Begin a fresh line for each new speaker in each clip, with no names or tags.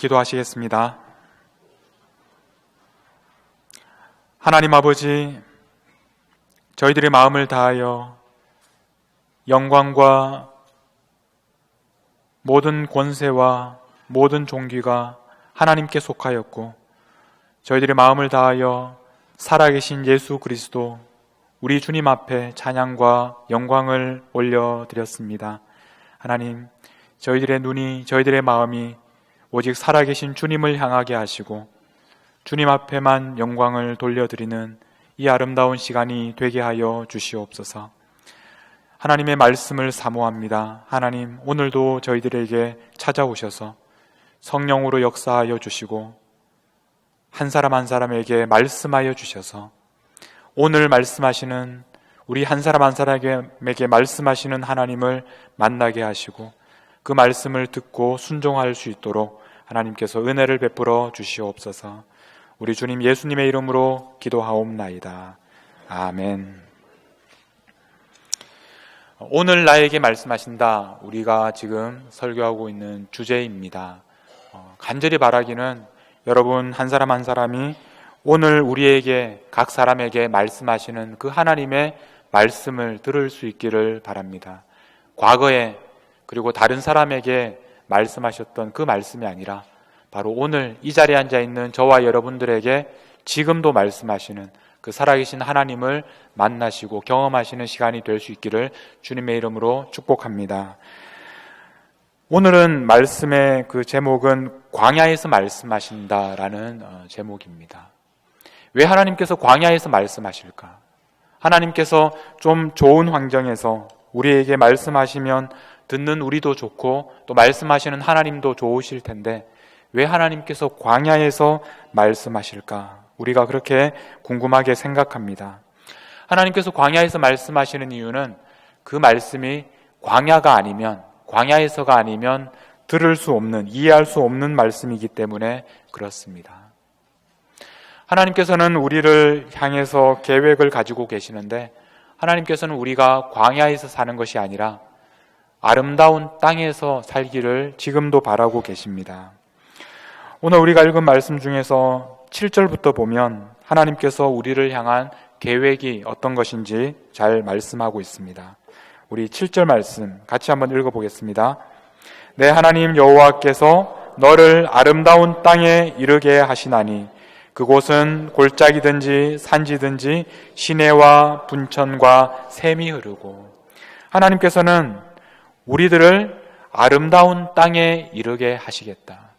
기도하시겠습니다. 하나님 아버지, 저희들의 마음을 다하여 영광과 모든 권세와 모든 존귀가 하나님께 속하였고, 저희들의 마음을 다하여 살아계신 예수 그리스도 우리 주님 앞에 찬양과 영광을 올려드렸습니다. 하나님, 저희들의 눈이, 저희들의 마음이 오직 살아계신 주님을 향하게 하시고 주님 앞에만 영광을 돌려드리는 이 아름다운 시간이 되게 하여 주시옵소서. 하나님의 말씀을 사모합니다. 하나님, 오늘도 저희들에게 찾아오셔서 성령으로 역사하여 주시고 한 사람 한 사람에게 말씀하여 주셔서 오늘 말씀하시는 우리 한 사람 한 사람에게 말씀하시는 하나님을 만나게 하시고 그 말씀을 듣고 순종할 수 있도록 하나님께서 은혜를 베풀어 주시옵소서. 우리 주님 예수님의 이름으로 기도하옵나이다. 아멘. 오늘 나에게 말씀하신다. 우리가 지금 설교하고 있는 주제입니다. 간절히 바라기는 여러분 한 사람 한 사람이 오늘 우리에게 각 사람에게 말씀하시는 그 하나님의 말씀을 들을 수 있기를 바랍니다. 과거에 그리고 다른 사람에게 말씀하셨던 그 말씀이 아니라 바로 오늘 이 자리에 앉아 있는 저와 여러분들에게 지금도 말씀하시는 그 살아계신 하나님을 만나시고 경험하시는 시간이 될 수 있기를 주님의 이름으로 축복합니다. 오늘은 말씀의 그 제목은 광야에서 말씀하신다라는 제목입니다. 왜 하나님께서 광야에서 말씀하실까? 하나님께서 좀 좋은 환경에서 우리에게 말씀하시면 듣는 우리도 좋고 또 말씀하시는 하나님도 좋으실 텐데 왜 하나님께서 광야에서 말씀하실까? 우리가 그렇게 궁금하게 생각합니다. 하나님께서 광야에서 말씀하시는 이유는 그 말씀이 광야가 아니면, 광야에서가 아니면 들을 수 없는, 이해할 수 없는 말씀이기 때문에 그렇습니다. 하나님께서는 우리를 향해서 계획을 가지고 계시는데 하나님께서는 우리가 광야에서 사는 것이 아니라 아름다운 땅에서 살기를 지금도 바라고 계십니다. 오늘 우리가 읽은 말씀 중에서 7절부터 보면 하나님께서 우리를 향한 계획이 어떤 것인지 잘 말씀하고 있습니다. 우리 7절 말씀 같이 한번 읽어보겠습니다. 내 하나님 여호와께서 너를 아름다운 땅에 이르게 하시나니 그곳은 골짜기든지 산지든지 시내와 분천과 샘이 흐르고, 하나님께서는 우리들을 아름다운 땅에 이르게 하시겠다.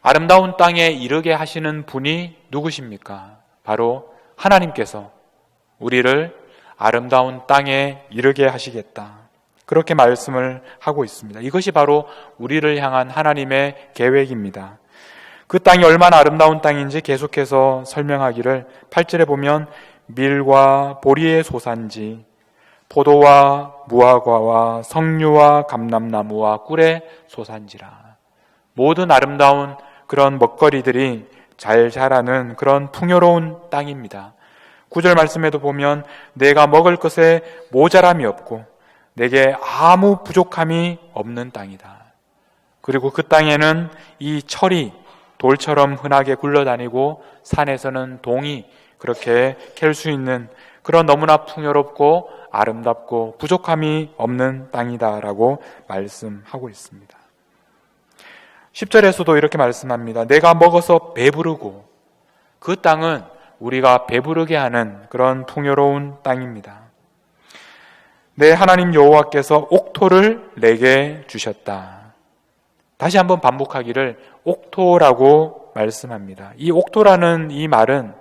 아름다운 땅에 이르게 하시는 분이 누구십니까? 바로 하나님께서 우리를 아름다운 땅에 이르게 하시겠다. 그렇게 말씀을 하고 있습니다. 이것이 바로 우리를 향한 하나님의 계획입니다. 그 땅이 얼마나 아름다운 땅인지 계속해서 설명하기를 8절에 보면 밀과 보리의 소산지, 포도와 무화과와 석류와 감람나무와 꿀의 소산지라. 모든 아름다운 그런 먹거리들이 잘 자라는 그런 풍요로운 땅입니다. 9절 말씀에도 보면 내가 먹을 것에 모자람이 없고 내게 아무 부족함이 없는 땅이다. 그리고 그 땅에는 이 철이 돌처럼 흔하게 굴러다니고 산에서는 동이 그렇게 캘 수 있는 그런 너무나 풍요롭고 아름답고 부족함이 없는 땅이다라고 말씀하고 있습니다. 10절에서도 이렇게 말씀합니다. 내가 먹어서 배부르고, 그 땅은 우리가 배부르게 하는 그런 풍요로운 땅입니다. 내 하나님 여호와께서 옥토를 내게 주셨다. 다시 한번 반복하기를 옥토라고 말씀합니다. 이 옥토라는 이 말은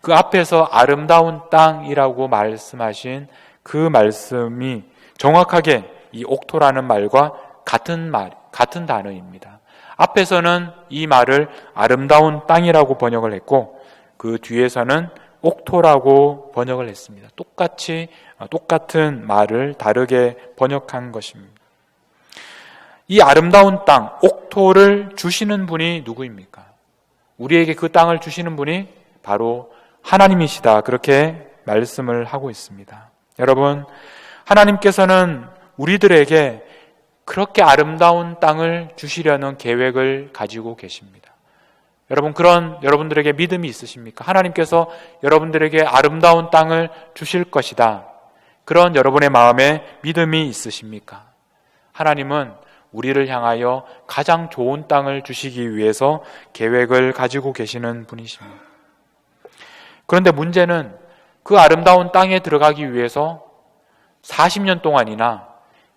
그 앞에서 아름다운 땅이라고 말씀하신 그 말씀이 정확하게 이 옥토라는 말과 같은 단어입니다. 앞에서는 이 말을 아름다운 땅이라고 번역을 했고 그 뒤에서는 옥토라고 번역을 했습니다. 똑같은 말을 다르게 번역한 것입니다. 이 아름다운 땅, 옥토를 주시는 분이 누구입니까? 우리에게 그 땅을 주시는 분이 바로 하나님이시다. 그렇게 말씀을 하고 있습니다. 여러분, 하나님께서는 우리들에게 그렇게 아름다운 땅을 주시려는 계획을 가지고 계십니다. 여러분, 그런 여러분들에게 믿음이 있으십니까? 하나님께서 여러분들에게 아름다운 땅을 주실 것이다. 그런 여러분의 마음에 믿음이 있으십니까? 하나님은 우리를 향하여 가장 좋은 땅을 주시기 위해서 계획을 가지고 계시는 분이십니다. 그런데 문제는 그 아름다운 땅에 들어가기 위해서 40년 동안이나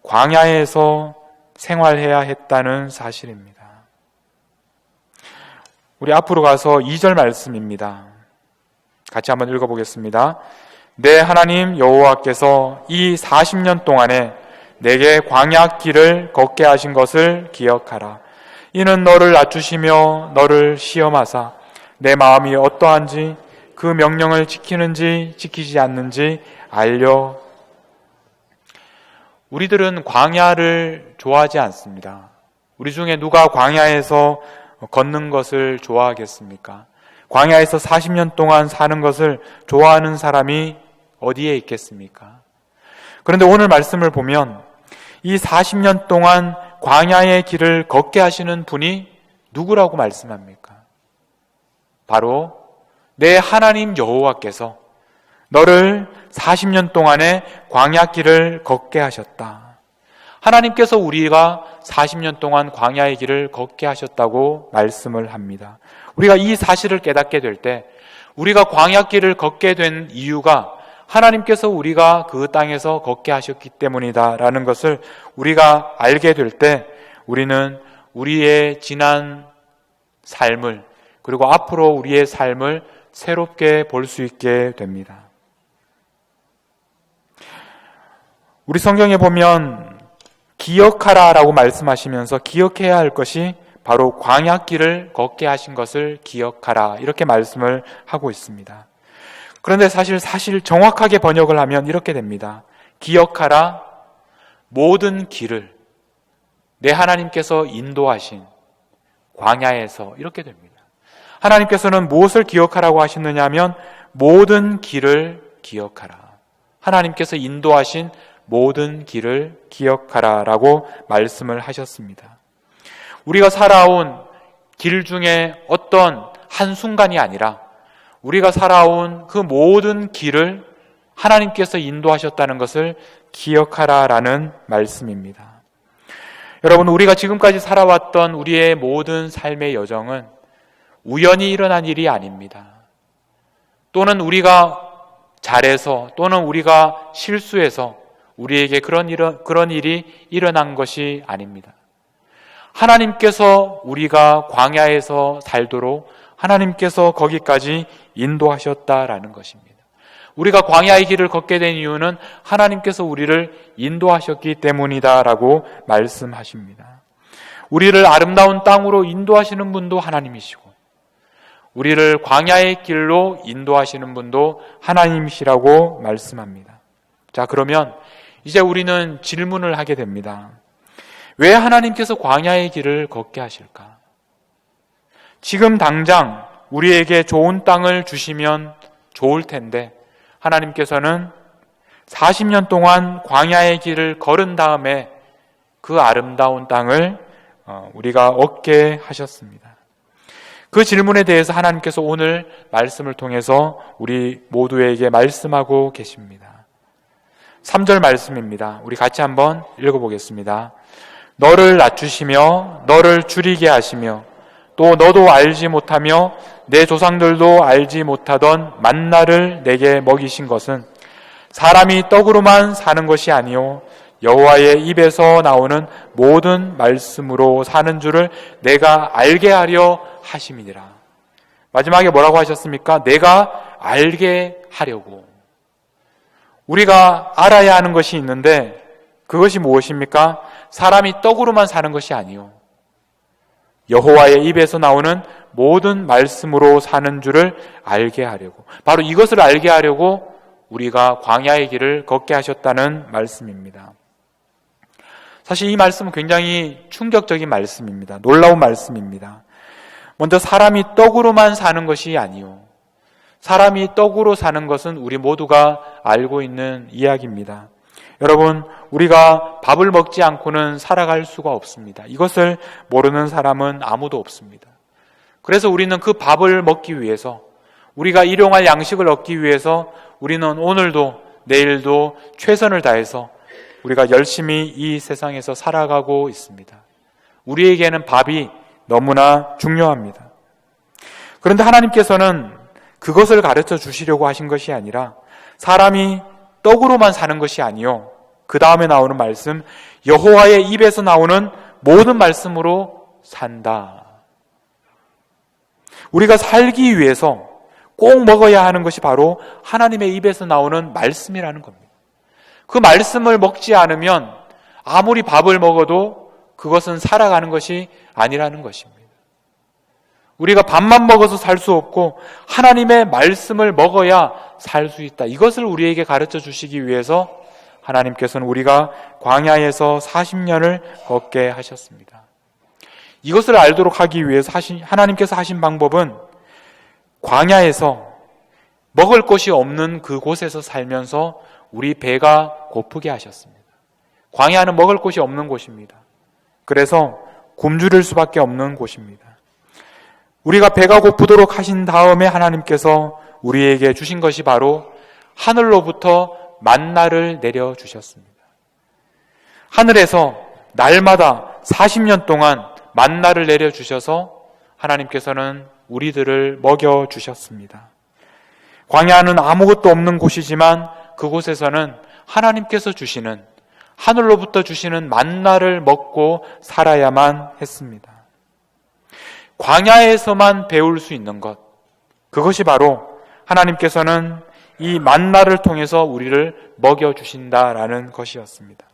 광야에서 생활해야 했다는 사실입니다. 우리 앞으로 가서 2절 말씀입니다. 같이 한번 읽어보겠습니다. 내 하나님 여호와께서 이 40년 동안에 내게 광야 길을 걷게 하신 것을 기억하라. 이는 너를 낮추시며 너를 시험하사 내 마음이 어떠한지 그 명령을 지키는지 지키지 않는지 알려. 우리들은 광야를 좋아하지 않습니다. 우리 중에 누가 광야에서 걷는 것을 좋아하겠습니까? 광야에서 40년 동안 사는 것을 좋아하는 사람이 어디에 있겠습니까? 그런데 오늘 말씀을 보면 이 40년 동안 광야의 길을 걷게 하시는 분이 누구라고 말씀합니까? 바로 내 하나님 여호와께서 너를 40년 동안의 광야 길을 걷게 하셨다. 하나님께서 우리가 40년 동안 광야의 길을 걷게 하셨다고 말씀을 합니다. 우리가 이 사실을 깨닫게 될 때 우리가 광야 길을 걷게 된 이유가 하나님께서 우리가 그 땅에서 걷게 하셨기 때문이다라는 것을 우리가 알게 될 때 우리는 우리의 지난 삶을 그리고 앞으로 우리의 삶을 새롭게 볼 수 있게 됩니다. 우리 성경에 보면 기억하라라고 말씀하시면서 기억해야 할 것이 바로 광야길을 걷게 하신 것을 기억하라 이렇게 말씀을 하고 있습니다. 그런데 사실 정확하게 번역을 하면 이렇게 됩니다. 기억하라 모든 길을 내 하나님께서 인도하신 광야에서 이렇게 됩니다. 하나님께서는 무엇을 기억하라고 하셨느냐 하면 모든 길을 기억하라. 하나님께서 인도하신 모든 길을 기억하라라고 말씀을 하셨습니다. 우리가 살아온 길 중에 어떤 한순간이 아니라 우리가 살아온 그 모든 길을 하나님께서 인도하셨다는 것을 기억하라라는 말씀입니다. 여러분, 우리가 지금까지 살아왔던 우리의 모든 삶의 여정은 우연히 일어난 일이 아닙니다. 또는 우리가 잘해서 또는 우리가 실수해서 우리에게 그런 일이 일어난 것이 아닙니다. 하나님께서 우리가 광야에서 살도록 하나님께서 거기까지 인도하셨다라는 것입니다. 우리가 광야의 길을 걷게 된 이유는 하나님께서 우리를 인도하셨기 때문이다라고 말씀하십니다. 우리를 아름다운 땅으로 인도하시는 분도 하나님이시고 우리를 광야의 길로 인도하시는 분도 하나님이시라고 말씀합니다. 자, 그러면 이제 우리는 질문을 하게 됩니다. 왜 하나님께서 광야의 길을 걷게 하실까? 지금 당장 우리에게 좋은 땅을 주시면 좋을 텐데 하나님께서는 40년 동안 광야의 길을 걸은 다음에 그 아름다운 땅을 우리가 얻게 하셨습니다. 그 질문에 대해서 하나님께서 오늘 말씀을 통해서 우리 모두에게 말씀하고 계십니다. 3절 말씀입니다. 우리 같이 한번 읽어보겠습니다. 너를 낮추시며 너를 줄이게 하시며 또 너도 알지 못하며 내 조상들도 알지 못하던 만나를 내게 먹이신 것은 사람이 떡으로만 사는 것이 아니요 여호와의 입에서 나오는 모든 말씀으로 사는 줄을 내가 알게 하려 하심이니라. 마지막에 뭐라고 하셨습니까? 내가 알게 하려고. 우리가 알아야 하는 것이 있는데 그것이 무엇입니까? 사람이 떡으로만 사는 것이 아니요 여호와의 입에서 나오는 모든 말씀으로 사는 줄을 알게 하려고. 바로 이것을 알게 하려고 우리가 광야의 길을 걷게 하셨다는 말씀입니다. 사실 이 말씀은 굉장히 충격적인 말씀입니다. 놀라운 말씀입니다. 먼저 사람이 떡으로만 사는 것이 아니요 사람이 떡으로 사는 것은 우리 모두가 알고 있는 이야기입니다. 여러분, 우리가 밥을 먹지 않고는 살아갈 수가 없습니다. 이것을 모르는 사람은 아무도 없습니다. 그래서 우리는 그 밥을 먹기 위해서, 우리가 일용할 양식을 얻기 위해서 우리는 오늘도 내일도 최선을 다해서 우리가 열심히 이 세상에서 살아가고 있습니다. 우리에게는 밥이 너무나 중요합니다. 그런데 하나님께서는 그것을 가르쳐 주시려고 하신 것이 아니라 사람이 떡으로만 사는 것이 아니요, 그 다음에 나오는 말씀, 여호와의 입에서 나오는 모든 말씀으로 산다. 우리가 살기 위해서 꼭 먹어야 하는 것이 바로 하나님의 입에서 나오는 말씀이라는 겁니다. 그 말씀을 먹지 않으면 아무리 밥을 먹어도 그것은 살아가는 것이 아니라는 것입니다. 우리가 밥만 먹어서 살 수 없고 하나님의 말씀을 먹어야 살 수 있다. 이것을 우리에게 가르쳐 주시기 위해서 하나님께서는 우리가 광야에서 40년을 걷게 하셨습니다. 이것을 알도록 하기 위해서 하나님께서 하신 방법은 광야에서 먹을 것이 없는 그곳에서 살면서 우리 배가 고프게 하셨습니다. 광야는 먹을 것이 없는 곳입니다. 그래서 굶주릴 수밖에 없는 곳입니다. 우리가 배가 고프도록 하신 다음에 하나님께서 우리에게 주신 것이 바로 하늘로부터 만나를 내려주셨습니다. 하늘에서 날마다 40년 동안 만나를 내려주셔서 하나님께서는 우리들을 먹여주셨습니다. 광야는 아무것도 없는 곳이지만 그곳에서는 하나님께서 주시는, 하늘로부터 주시는 만나를 먹고 살아야만 했습니다. 광야에서만 배울 수 있는 것, 그것이 바로 하나님께서는 이 만나를 통해서 우리를 먹여주신다라는 것이었습니다.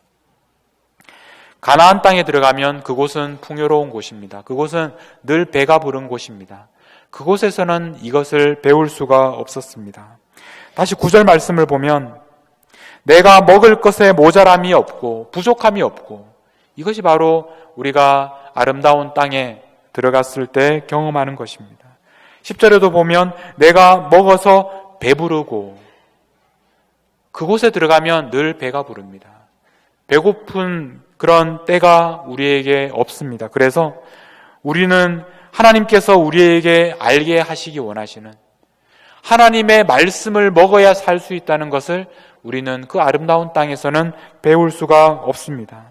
가나안 땅에 들어가면 그곳은 풍요로운 곳입니다. 그곳은 늘 배가 부른 곳입니다. 그곳에서는 이것을 배울 수가 없었습니다. 다시 9절 말씀을 보면 내가 먹을 것에 모자람이 없고 부족함이 없고, 이것이 바로 우리가 아름다운 땅에 들어갔을 때 경험하는 것입니다. 10절에도 보면 내가 먹어서 배부르고, 그곳에 들어가면 늘 배가 부릅니다. 배고픈 그런 때가 우리에게 없습니다. 그래서 우리는 하나님께서 우리에게 알게 하시기 원하시는 하나님의 말씀을 먹어야 살 수 있다는 것을 우리는 그 아름다운 땅에서는 배울 수가 없습니다.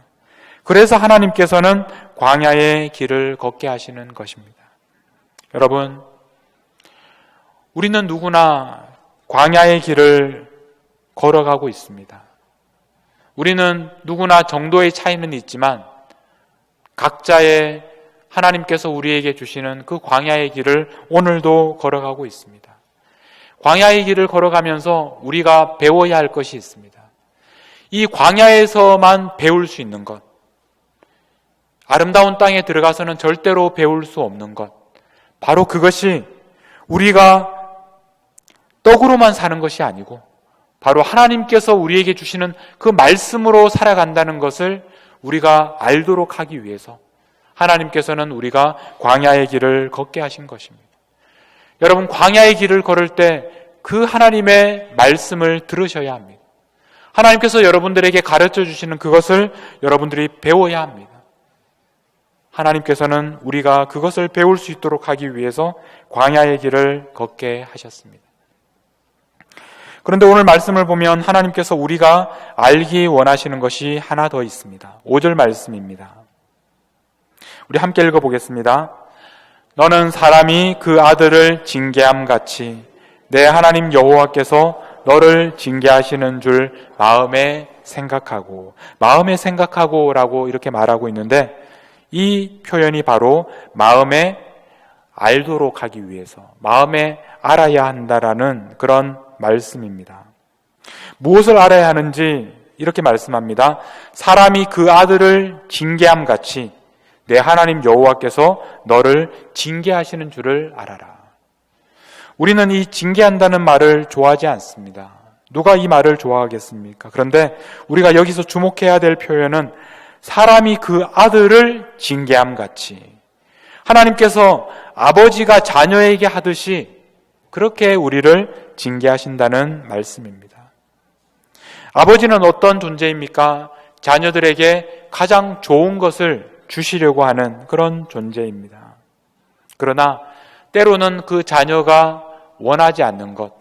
그래서 하나님께서는 광야의 길을 걷게 하시는 것입니다. 여러분, 우리는 누구나 광야의 길을 걸어가고 있습니다. 우리는 누구나 정도의 차이는 있지만 각자의 하나님께서 우리에게 주시는 그 광야의 길을 오늘도 걸어가고 있습니다. 광야의 길을 걸어가면서 우리가 배워야 할 것이 있습니다. 이 광야에서만 배울 수 있는 것, 아름다운 땅에 들어가서는 절대로 배울 수 없는 것, 바로 그것이 우리가 떡으로만 사는 것이 아니고 바로 하나님께서 우리에게 주시는 그 말씀으로 살아간다는 것을 우리가 알도록 하기 위해서 하나님께서는 우리가 광야의 길을 걷게 하신 것입니다. 여러분, 광야의 길을 걸을 때 그 하나님의 말씀을 들으셔야 합니다. 하나님께서 여러분들에게 가르쳐 주시는 그것을 여러분들이 배워야 합니다. 하나님께서는 우리가 그것을 배울 수 있도록 하기 위해서 광야의 길을 걷게 하셨습니다. 그런데 오늘 말씀을 보면 하나님께서 우리가 알기 원하시는 것이 하나 더 있습니다. 5절 말씀입니다. 우리 함께 읽어보겠습니다. 너는 사람이 그 아들을 징계함 같이 내 하나님 여호와께서 너를 징계하시는 줄 마음에 생각하고라고 이렇게 말하고 있는데, 이 표현이 바로 마음에 알도록 하기 위해서, 마음에 알아야 한다라는 그런 말씀입니다. 무엇을 알아야 하는지 이렇게 말씀합니다. 사람이 그 아들을 징계함 같이 내 하나님 여호와께서 너를 징계하시는 줄을 알아라. 우리는 이 징계한다는 말을 좋아하지 않습니다. 누가 이 말을 좋아하겠습니까? 그런데 우리가 여기서 주목해야 될 표현은 사람이 그 아들을 징계함 같이, 하나님께서 아버지가 자녀에게 하듯이 그렇게 우리를 징계하신다는 말씀입니다. 아버지는 어떤 존재입니까? 자녀들에게 가장 좋은 것을 주시려고 하는 그런 존재입니다. 그러나 때로는 그 자녀가 원하지 않는 것,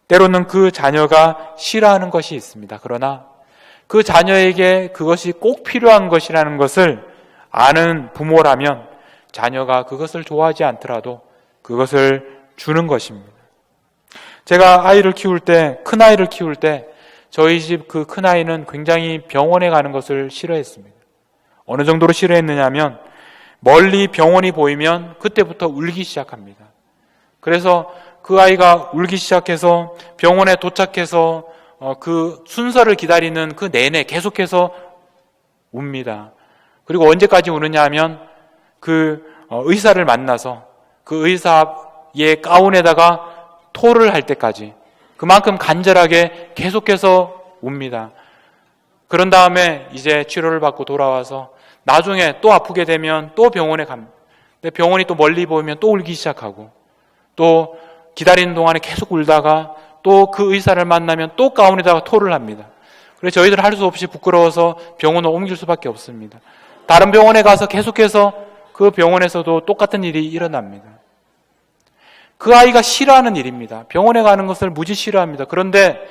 때로는 그 자녀가 싫어하는 것이 있습니다. 그러나 그 자녀에게 그것이 꼭 필요한 것이라는 것을 아는 부모라면 자녀가 그것을 좋아하지 않더라도 그것을 주는 것입니다. 제가 아이를 키울 때, 큰아이를 키울 때 저희 집 그 큰아이는 굉장히 병원에 가는 것을 싫어했습니다. 어느 정도로 싫어했느냐 하면 멀리 병원이 보이면 그때부터 울기 시작합니다. 그래서 그 아이가 울기 시작해서 병원에 도착해서 그 순서를 기다리는 그 내내 계속해서 웁니다. 그리고 언제까지 우느냐 하면 그 의사를 만나서 그 의사의 가운에다가 토를 할 때까지 그만큼 간절하게 계속해서 웁니다. 그런 다음에 이제 치료를 받고 돌아와서 나중에 또 아프게 되면 또 병원에 갑니다. 근데 병원이 또 멀리 보이면 또 울기 시작하고 또 기다리는 동안에 계속 울다가 또 그 의사를 만나면 또 가운에다가 토를 합니다. 그래서 저희들 할 수 없이 부끄러워서 병원을 옮길 수밖에 없습니다. 다른 병원에 가서 계속해서 그 병원에서도 똑같은 일이 일어납니다. 그 아이가 싫어하는 일입니다. 병원에 가는 것을 무지 싫어합니다. 그런데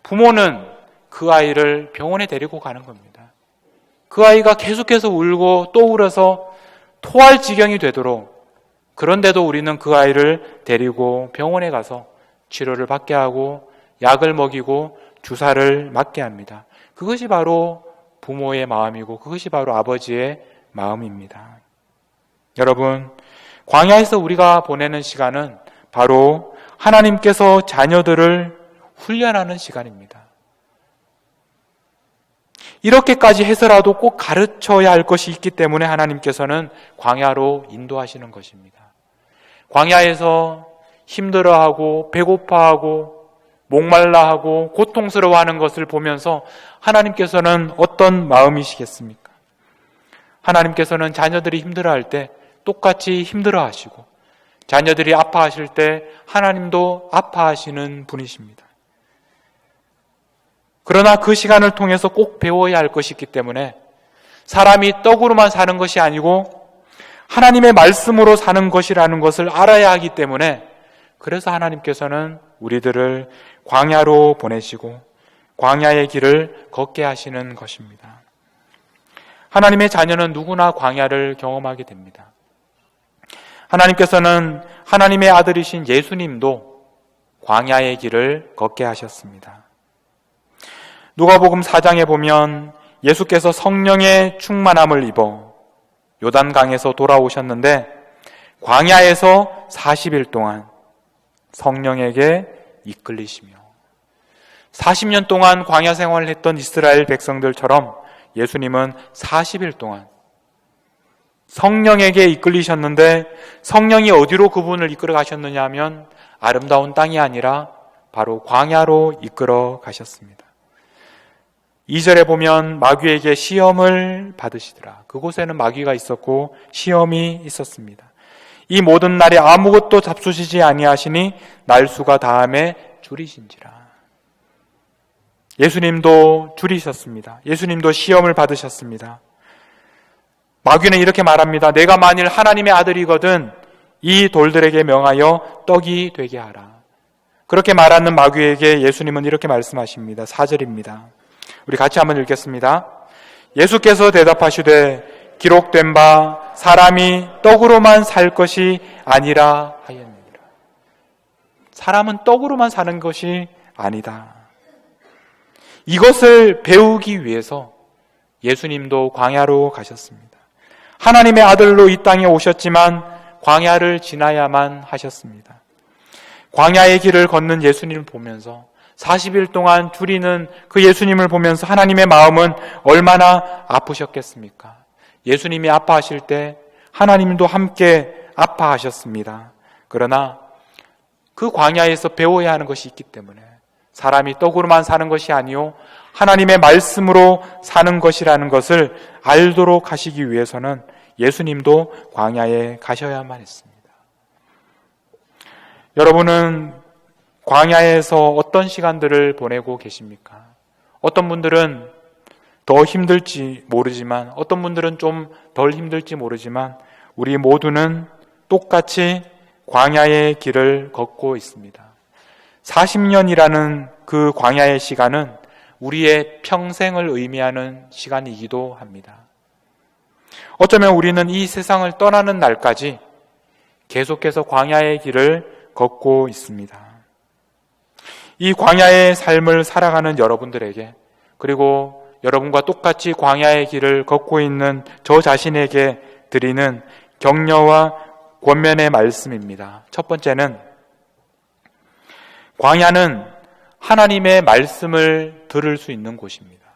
부모는 그 아이를 병원에 데리고 가는 겁니다. 그 아이가 계속해서 울고 또 울어서 토할 지경이 되도록, 그런데도 우리는 그 아이를 데리고 병원에 가서 치료를 받게 하고 약을 먹이고 주사를 맞게 합니다. 그것이 바로 부모의 마음이고 그것이 바로 아버지의 마음입니다. 여러분, 광야에서 우리가 보내는 시간은 바로 하나님께서 자녀들을 훈련하는 시간입니다. 이렇게까지 해서라도 꼭 가르쳐야 할 것이 있기 때문에 하나님께서는 광야로 인도하시는 것입니다. 광야에서 힘들어하고 배고파하고 목말라하고 고통스러워하는 것을 보면서 하나님께서는 어떤 마음이시겠습니까? 하나님께서는 자녀들이 힘들어할 때 똑같이 힘들어하시고 자녀들이 아파하실 때 하나님도 아파하시는 분이십니다. 그러나 그 시간을 통해서 꼭 배워야 할 것이 있기 때문에 사람이 떡으로만 사는 것이 아니고 하나님의 말씀으로 사는 것이라는 것을 알아야 하기 때문에 그래서 하나님께서는 우리들을 광야로 보내시고 광야의 길을 걷게 하시는 것입니다. 하나님의 자녀는 누구나 광야를 경험하게 됩니다. 하나님께서는 하나님의 아들이신 예수님도 광야의 길을 걷게 하셨습니다. 누가복음 4장에 보면 예수께서 성령의 충만함을 입어 요단강에서 돌아오셨는데 광야에서 40일 동안 성령에게 이끌리시며 40년 동안 광야 생활을 했던 이스라엘 백성들처럼 예수님은 40일 동안 성령에게 이끌리셨는데 성령이 어디로 그분을 이끌어 가셨느냐 하면 아름다운 땅이 아니라 바로 광야로 이끌어 가셨습니다. 2절에 보면 마귀에게 시험을 받으시더라. 그곳에는 마귀가 있었고 시험이 있었습니다. 이 모든 날에 아무것도 잡수시지 아니하시니 날수가 다함에 줄이신지라. 예수님도 줄이셨습니다. 예수님도 시험을 받으셨습니다. 마귀는 이렇게 말합니다. 내가 만일 하나님의 아들이거든 이 돌들에게 명하여 떡이 되게 하라. 그렇게 말하는 마귀에게 예수님은 이렇게 말씀하십니다. 4절입니다. 우리 같이 한번 읽겠습니다. 예수께서 대답하시되 기록된 바 사람이 떡으로만 살 것이 아니라 하였느니라. 사람은 떡으로만 사는 것이 아니다. 이것을 배우기 위해서 예수님도 광야로 가셨습니다. 하나님의 아들로 이 땅에 오셨지만 광야를 지나야만 하셨습니다. 광야의 길을 걷는 예수님을 보면서 40일 동안 줄이는 그 예수님을 보면서 하나님의 마음은 얼마나 아프셨겠습니까? 예수님이 아파하실 때 하나님도 함께 아파하셨습니다. 그러나 그 광야에서 배워야 하는 것이 있기 때문에 사람이 떡으로만 사는 것이 아니요 하나님의 말씀으로 사는 것이라는 것을 알도록 하시기 위해서는 예수님도 광야에 가셔야만 했습니다. 여러분은 광야에서 어떤 시간들을 보내고 계십니까? 어떤 분들은 더 힘들지 모르지만, 어떤 분들은 좀 덜 힘들지 모르지만, 우리 모두는 똑같이 광야의 길을 걷고 있습니다. 40년이라는 그 광야의 시간은 우리의 평생을 의미하는 시간이기도 합니다. 어쩌면 우리는 이 세상을 떠나는 날까지 계속해서 광야의 길을 걷고 있습니다. 이 광야의 삶을 살아가는 여러분들에게, 그리고 여러분과 똑같이 광야의 길을 걷고 있는 저 자신에게 드리는 격려와 권면의 말씀입니다. 첫 번째는, 광야는 하나님의 말씀을 들을 수 있는 곳입니다.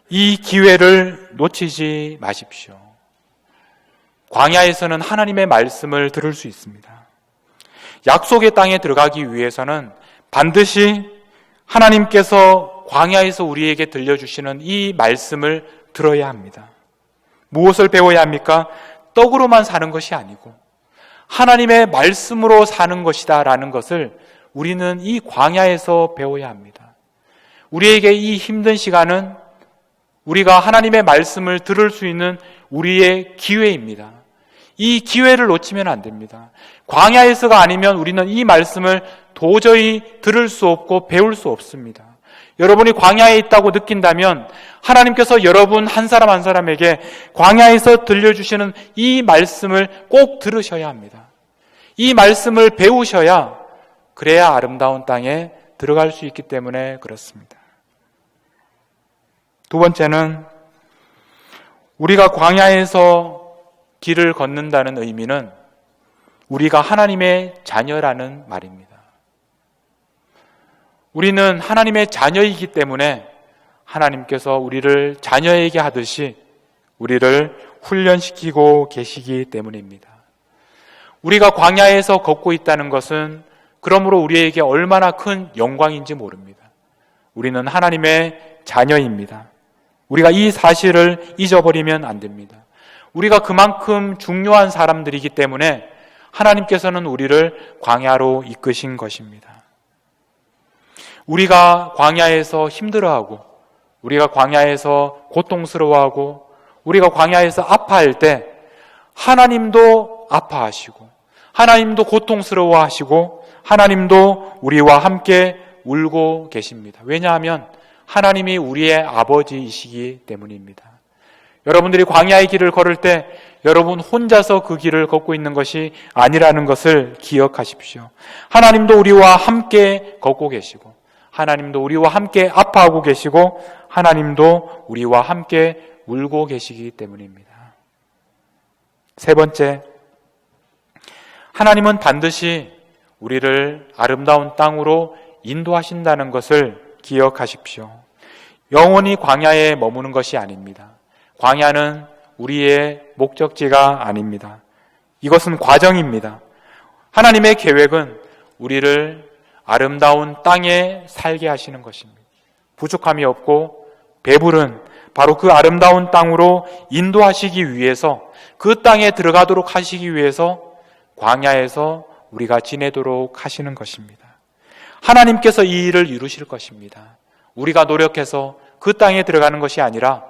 이 기회를 놓치지 마십시오. 광야에서는 하나님의 말씀을 들을 수 있습니다. 약속의 땅에 들어가기 위해서는 반드시 하나님께서 광야에서 우리에게 들려주시는 이 말씀을 들어야 합니다. 무엇을 배워야 합니까? 떡으로만 사는 것이 아니고 하나님의 말씀으로 사는 것이다 라는 것을 우리는 이 광야에서 배워야 합니다. 우리에게 이 힘든 시간은 우리가 하나님의 말씀을 들을 수 있는 우리의 기회입니다. 이 기회를 놓치면 안 됩니다. 광야에서가 아니면 우리는 이 말씀을 도저히 들을 수 없고 배울 수 없습니다. 여러분이 광야에 있다고 느낀다면 하나님께서 여러분 한 사람 한 사람에게 광야에서 들려주시는 이 말씀을 꼭 들으셔야 합니다. 이 말씀을 배우셔야, 그래야 아름다운 땅에 들어갈 수 있기 때문에 그렇습니다. 두 번째는, 우리가 광야에서 길을 걷는다는 의미는 우리가 하나님의 자녀라는 말입니다. 우리는 하나님의 자녀이기 때문에 하나님께서 우리를 자녀에게 하듯이 우리를 훈련시키고 계시기 때문입니다. 우리가 광야에서 걷고 있다는 것은 그러므로 우리에게 얼마나 큰 영광인지 모릅니다. 우리는 하나님의 자녀입니다. 우리가 이 사실을 잊어버리면 안 됩니다. 우리가 그만큼 중요한 사람들이기 때문에 하나님께서는 우리를 광야로 이끄신 것입니다. 우리가 광야에서 힘들어하고, 우리가 광야에서 고통스러워하고, 우리가 광야에서 아파할 때 하나님도 아파하시고, 하나님도 고통스러워하시고, 하나님도 우리와 함께 울고 계십니다. 왜냐하면 하나님이 우리의 아버지이시기 때문입니다. 여러분들이 광야의 길을 걸을 때 여러분 혼자서 그 길을 걷고 있는 것이 아니라는 것을 기억하십시오. 하나님도 우리와 함께 걷고 계시고, 하나님도 우리와 함께 아파하고 계시고, 하나님도 우리와 함께 울고 계시기 때문입니다. 세 번째, 하나님은 반드시 우리를 아름다운 땅으로 인도하신다는 것을 기억하십시오. 영원히 광야에 머무는 것이 아닙니다. 광야는 우리의 목적지가 아닙니다. 이것은 과정입니다. 하나님의 계획은 우리를 아름다운 땅에 살게 하시는 것입니다. 부족함이 없고 배부른 바로 그 아름다운 땅으로 인도하시기 위해서, 그 땅에 들어가도록 하시기 위해서 광야에서 우리가 지내도록 하시는 것입니다. 하나님께서 이 일을 이루실 것입니다. 우리가 노력해서 그 땅에 들어가는 것이 아니라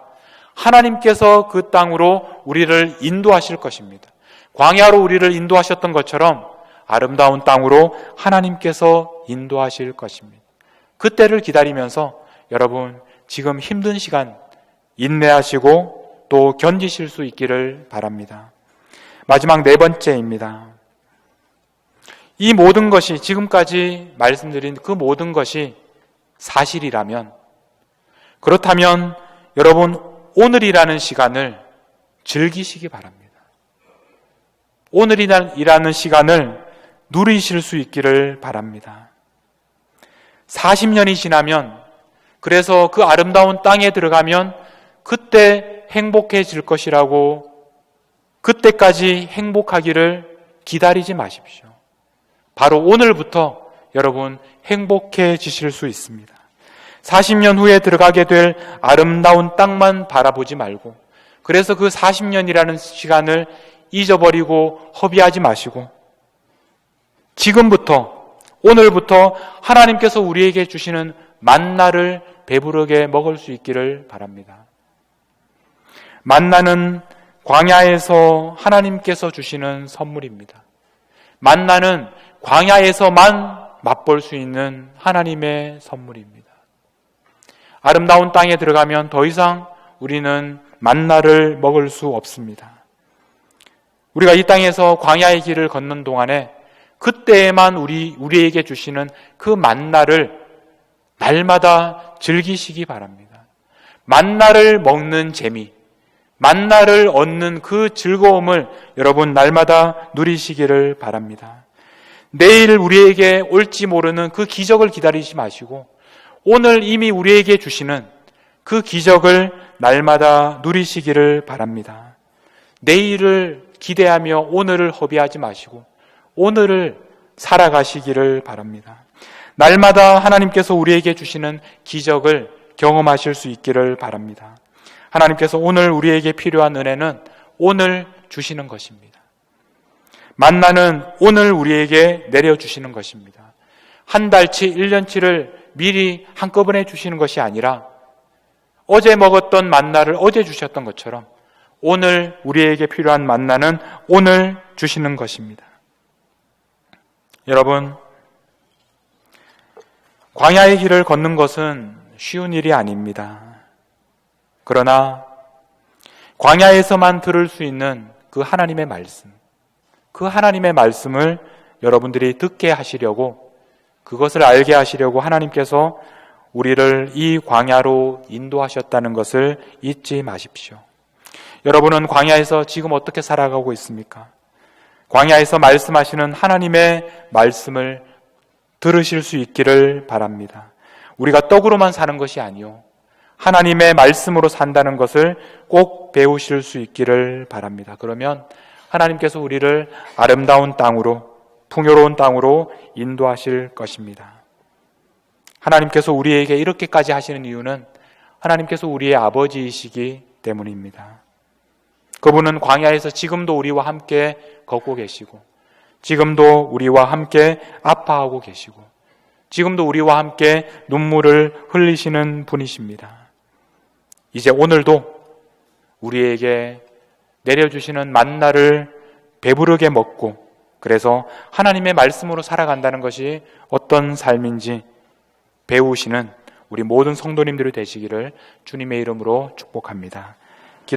하나님께서 그 땅으로 우리를 인도하실 것입니다. 광야로 우리를 인도하셨던 것처럼 아름다운 땅으로 하나님께서 인도하실 것입니다. 그때를 기다리면서 여러분 지금 힘든 시간 인내하시고 또 견디실 수 있기를 바랍니다. 마지막 네 번째입니다. 이 모든 것이, 지금까지 말씀드린 그 모든 것이 사실이라면, 그렇다면 여러분 오늘이라는 시간을 즐기시기 바랍니다. 오늘이라는 시간을 누리실 수 있기를 바랍니다. 40년이 지나면, 그래서 그 아름다운 땅에 들어가면 그때 행복해질 것이라고, 그때까지 행복하기를 기다리지 마십시오. 바로 오늘부터 여러분 행복해지실 수 있습니다. 40년 후에 들어가게 될 아름다운 땅만 바라보지 말고, 그래서 그 40년이라는 시간을 잊어버리고 허비하지 마시고, 지금부터, 오늘부터 하나님께서 우리에게 주시는 만나를 배부르게 먹을 수 있기를 바랍니다. 만나는 광야에서 하나님께서 주시는 선물입니다. 만나는 광야에서만 맛볼 수 있는 하나님의 선물입니다. 아름다운 땅에 들어가면 더 이상 우리는 만나를 먹을 수 없습니다. 우리가 이 땅에서 광야의 길을 걷는 동안에 그때에만 우리에게 주시는 그 만나를 날마다 즐기시기 바랍니다. 만나를 먹는 재미, 만나를 얻는 그 즐거움을 여러분 날마다 누리시기를 바랍니다. 내일 우리에게 올지 모르는 그 기적을 기다리지 마시고 오늘 이미 우리에게 주시는 그 기적을 날마다 누리시기를 바랍니다. 내일을 기대하며 오늘을 허비하지 마시고 오늘을 살아가시기를 바랍니다. 날마다 하나님께서 우리에게 주시는 기적을 경험하실 수 있기를 바랍니다. 하나님께서 오늘 우리에게 필요한 은혜는 오늘 주시는 것입니다. 만나는 오늘 우리에게 내려주시는 것입니다. 한 달치, 1년치를 미리 한꺼번에 주시는 것이 아니라 어제 먹었던 만나를 어제 주셨던 것처럼 오늘 우리에게 필요한 만나는 오늘 주시는 것입니다. 여러분, 광야의 길을 걷는 것은 쉬운 일이 아닙니다. 그러나 광야에서만 들을 수 있는 그 하나님의 말씀, 그 하나님의 말씀을 여러분들이 듣게 하시려고, 그것을 알게 하시려고 하나님께서 우리를 이 광야로 인도하셨다는 것을 잊지 마십시오. 여러분은 광야에서 지금 어떻게 살아가고 있습니까? 광야에서 말씀하시는 하나님의 말씀을 들으실 수 있기를 바랍니다. 우리가 떡으로만 사는 것이 아니요, 하나님의 말씀으로 산다는 것을 꼭 배우실 수 있기를 바랍니다. 그러면 하나님께서 우리를 아름다운 땅으로, 풍요로운 땅으로 인도하실 것입니다. 하나님께서 우리에게 이렇게까지 하시는 이유는 하나님께서 우리의 아버지이시기 때문입니다. 그분은 광야에서 지금도 우리와 함께 걷고 계시고, 지금도 우리와 함께 아파하고 계시고, 지금도 우리와 함께 눈물을 흘리시는 분이십니다. 이제 오늘도 우리에게 내려주시는 만나를 배부르게 먹고, 그래서 하나님의 말씀으로 살아간다는 것이 어떤 삶인지 배우시는 우리 모든 성도님들이 되시기를 주님의 이름으로 축복합니다.